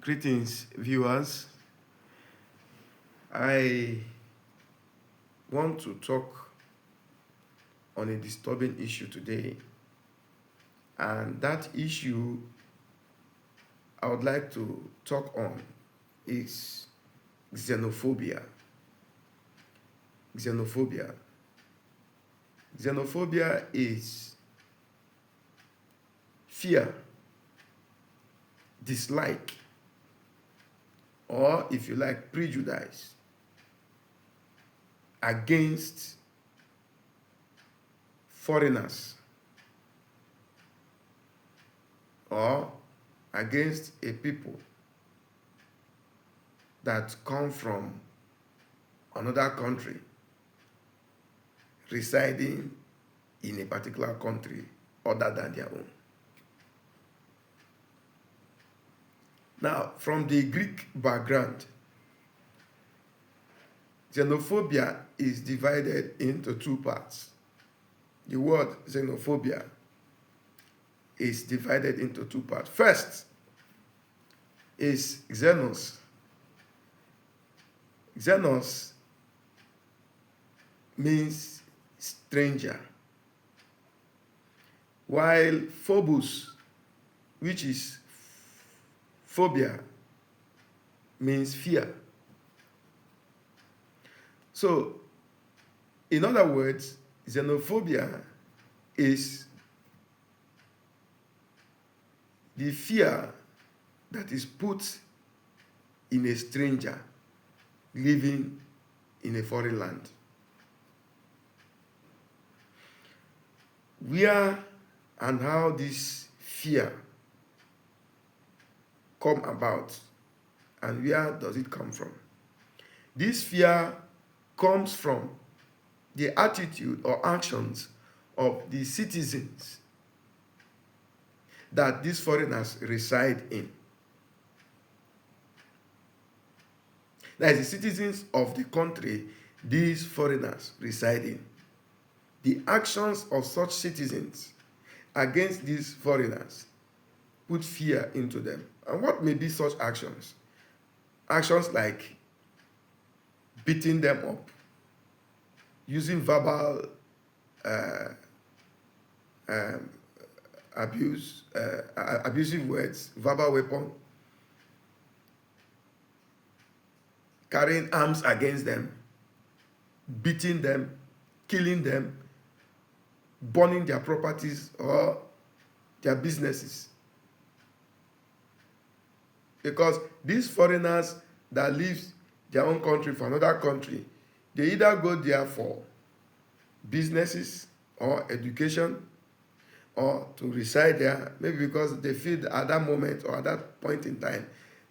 Greetings, viewers. I want to talk on a disturbing issue today, and that issue I would like to talk on is xenophobia. Xenophobia. Xenophobia is fear, dislike, or if you like, prejudice against foreigners or against a people that come from another country residing in a particular country other than their own. Now, from the Greek background, xenophobia is divided into two parts. The word xenophobia is divided into two parts. First is xenos. Xenos means stranger, while phobos, which is phobia, means fear. So, in other words, xenophobia is the fear that is put in a stranger living in a foreign land. Where and how this fear come about and where does it come from? This fear comes from the attitude or actions of the citizens that these foreigners reside in. That is, the citizens of the country these foreigners reside in. The actions of such citizens against these foreigners put fear into them. And what may be such actions? Actions like beating them up, using verbal abuse, abusive words, verbal weapon, carrying arms against them, beating them, killing them, burning their properties or their businesses. Because these foreigners that leave their own country for another country, they either go there for businesses or education or to reside there, maybe because they feel at that moment or at that point in time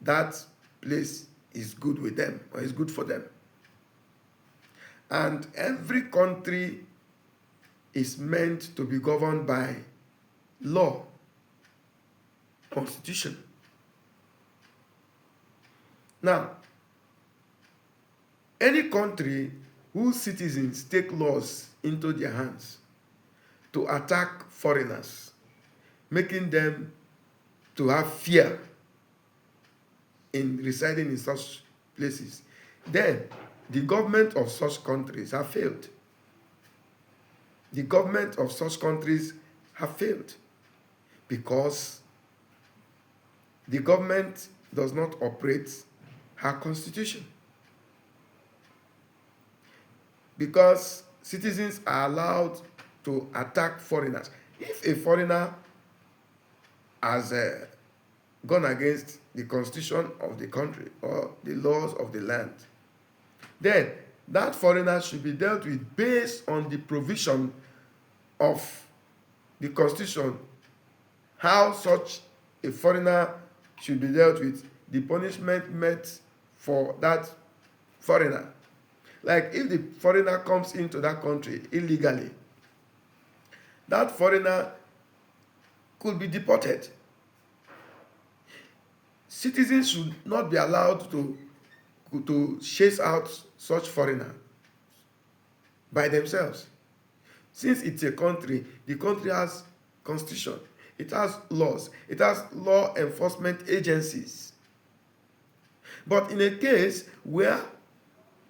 that place is good with them or is good for them. And every country is meant to be governed by law, constitution. Now, any country whose citizens take laws into their hands to attack foreigners, making them to have fear in residing in such places, then the government of such countries have failed. The government of such countries have failed because the government does not operate her constitution. Because citizens are allowed to attack foreigners. If a foreigner has gone against the constitution of the country or the laws of the land, then that foreigner should be dealt with based on the provision of the constitution, how such a foreigner should be dealt with, the punishment met for that foreigner. Like if the foreigner comes into that country illegally, that foreigner could be deported. Citizens should not be allowed to chase out such foreigner by themselves. Since it's a country, the country has constitution, it has laws, it has law enforcement agencies But in a case where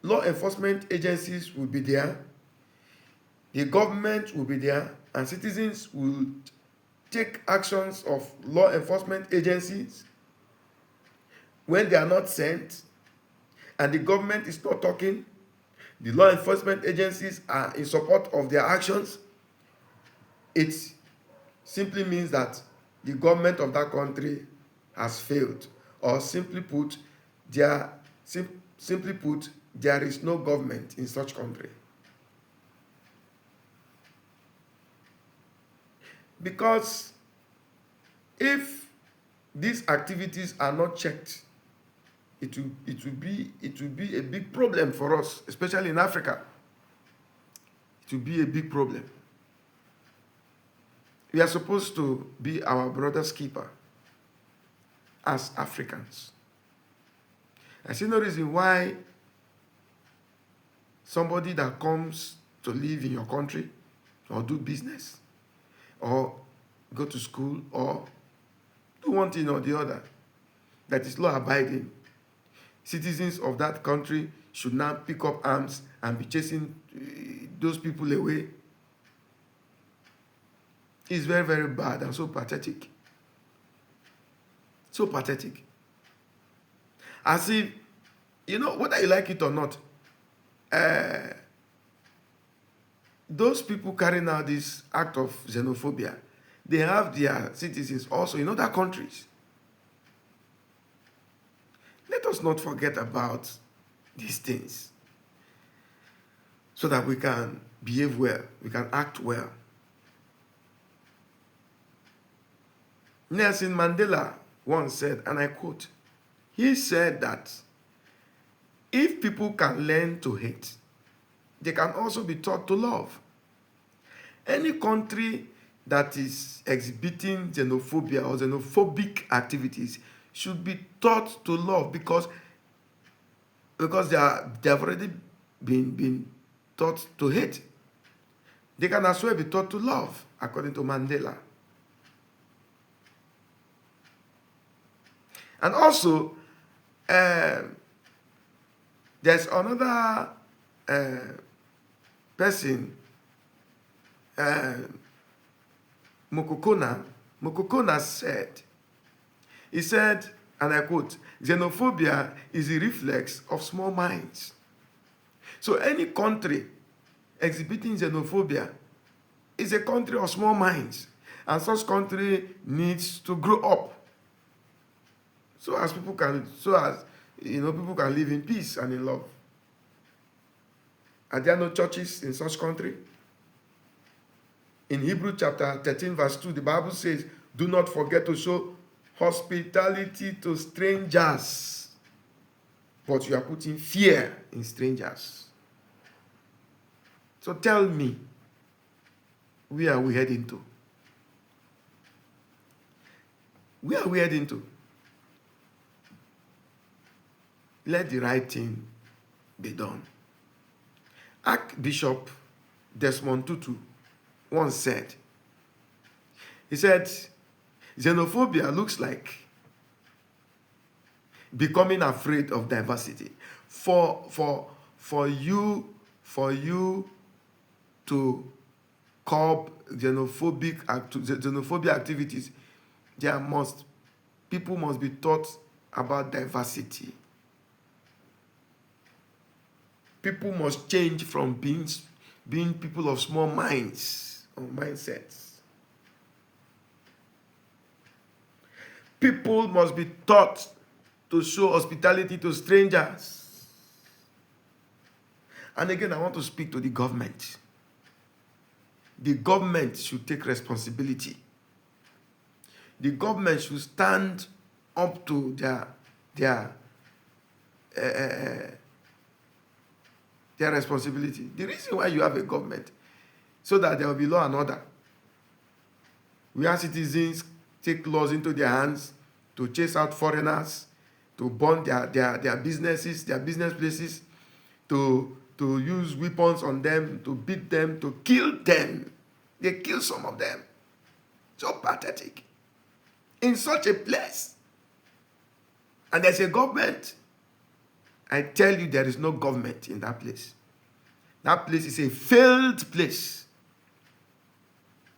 law enforcement agencies will be there, the government will be there, and citizens will take actions of law enforcement agencies when they are not sent, and the government is not talking, the law enforcement agencies are in support of their actions, it simply means that the government of that country has failed, or simply put, there is no government in such country. Because if these activities are not checked, it will be a big problem for us, especially in Africa. It will be a big problem. We are supposed to be our brother's keeper as Africans. I see no reason why somebody that comes to live in your country or do business or go to school or do one thing or the other that is law abiding, citizens of that country should now pick up arms and be chasing those people away. It's very, very bad and so pathetic. So pathetic. As if, whether you like it or not, those people carrying out this act of xenophobia, they have their citizens also in other countries. Let us not forget about these things so that we can behave well, we can act well. Nelson Mandela once said, and I quote, he said that if people can learn to hate, they can also be taught to love. Any country that is exhibiting xenophobia or xenophobic activities should be taught to love because they have already been taught to hate. They can as well be taught to love, according to Mandela. And also, there's another person, Mukokona said, he said, and I quote, xenophobia is a reflex of small minds. So any country exhibiting xenophobia is a country of small minds, and such country needs to grow up so as people can live in peace and in love. Are there no churches in such country? In Hebrews chapter 13 verse 2, the Bible says, do not forget to show hospitality to strangers, but you are putting fear in strangers. So tell me, where are we heading to? Where are we heading to? Let the right thing be done. Archbishop Desmond Tutu once said, he said, xenophobia looks like becoming afraid of diversity. For you to curb xenophobia activities, people must be taught about diversity. People must change from being people of small minds or mindsets. People must be taught to show hospitality to strangers. And again, I want to speak to the government. The government should take responsibility. The government should stand up to their responsibility. The reason why you have a government, so that there will be law and order. Where citizens take laws into their hands to chase out foreigners, to burn their businesses, their business places, to use weapons on them, to beat them, to kill them. They kill some of them. So pathetic. In such a place. And there's a government I tell you, there is no government in that place. That place is a failed place.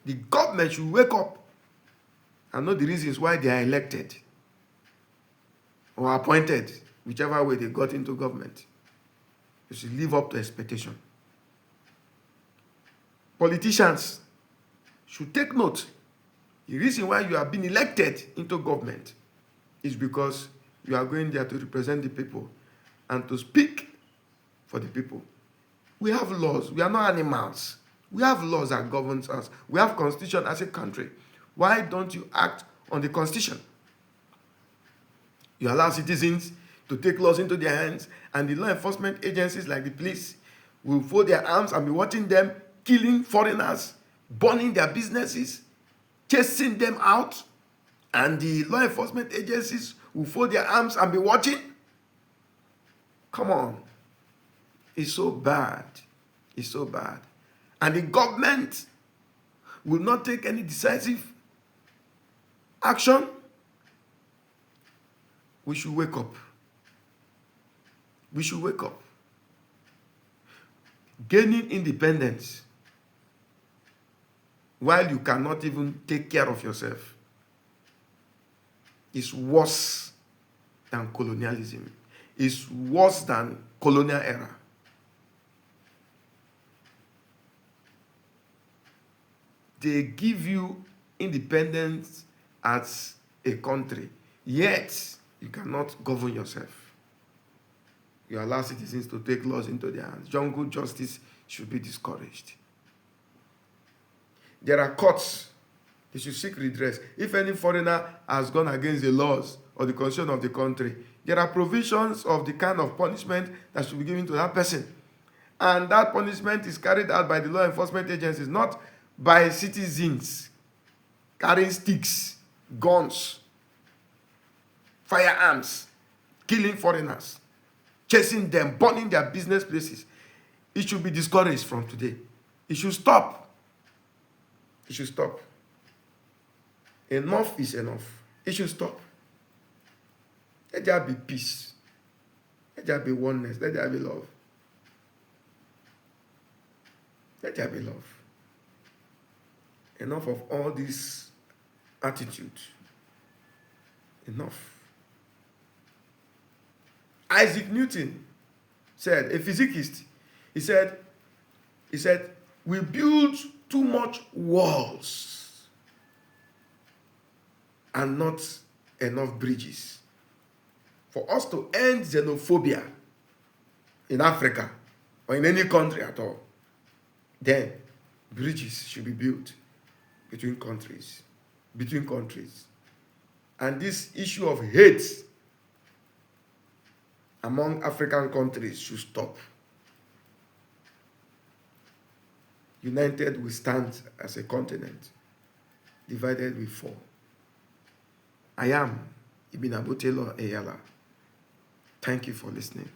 The government should wake up and know the reasons why they are elected or appointed, whichever way they got into government. You should live up to expectation. Politicians should take note. The reason why you have been elected into government is because you are going there to represent the people and to speak for the people. We have laws. We are not animals. We have laws that govern us. We have constitution as a country. Why don't you act on the constitution? You allow citizens to take laws into their hands, and the law enforcement agencies like the police will fold their arms and be watching them killing foreigners, burning their businesses, chasing them out, and the law enforcement agencies will fold their arms and be watching. Come on. It's so bad. It's so bad. And the government will not take any decisive action. We should wake up. We should wake up. Gaining independence while you cannot even take care of yourself is worse than colonialism. It's worse than colonial era. They give you independence as a country, yet you cannot govern yourself. You allow citizens to take laws into their hands. Jungle justice should be discouraged. There are courts. They should seek redress. If any foreigner has gone against the laws or the constitution of the country, there are provisions of the kind of punishment that should be given to that person. And that punishment is carried out by the law enforcement agencies, not by citizens carrying sticks, guns, firearms, killing foreigners, chasing them, burning their business places. It should be discouraged from today. It should stop. It should stop. Enough is enough. It should stop. Let there be peace. Let there be oneness. Let there be love. Let there be love. Enough of all this attitude. Enough. Isaac Newton said, a physicist, he said, we build too much walls and not enough bridges. For us to end xenophobia in Africa or in any country at all, then bridges should be built between countries. And this issue of hate among African countries should stop. United we stand as a continent. Divided we fall. I am Ibn Abutelo Eyala. Thank you for listening.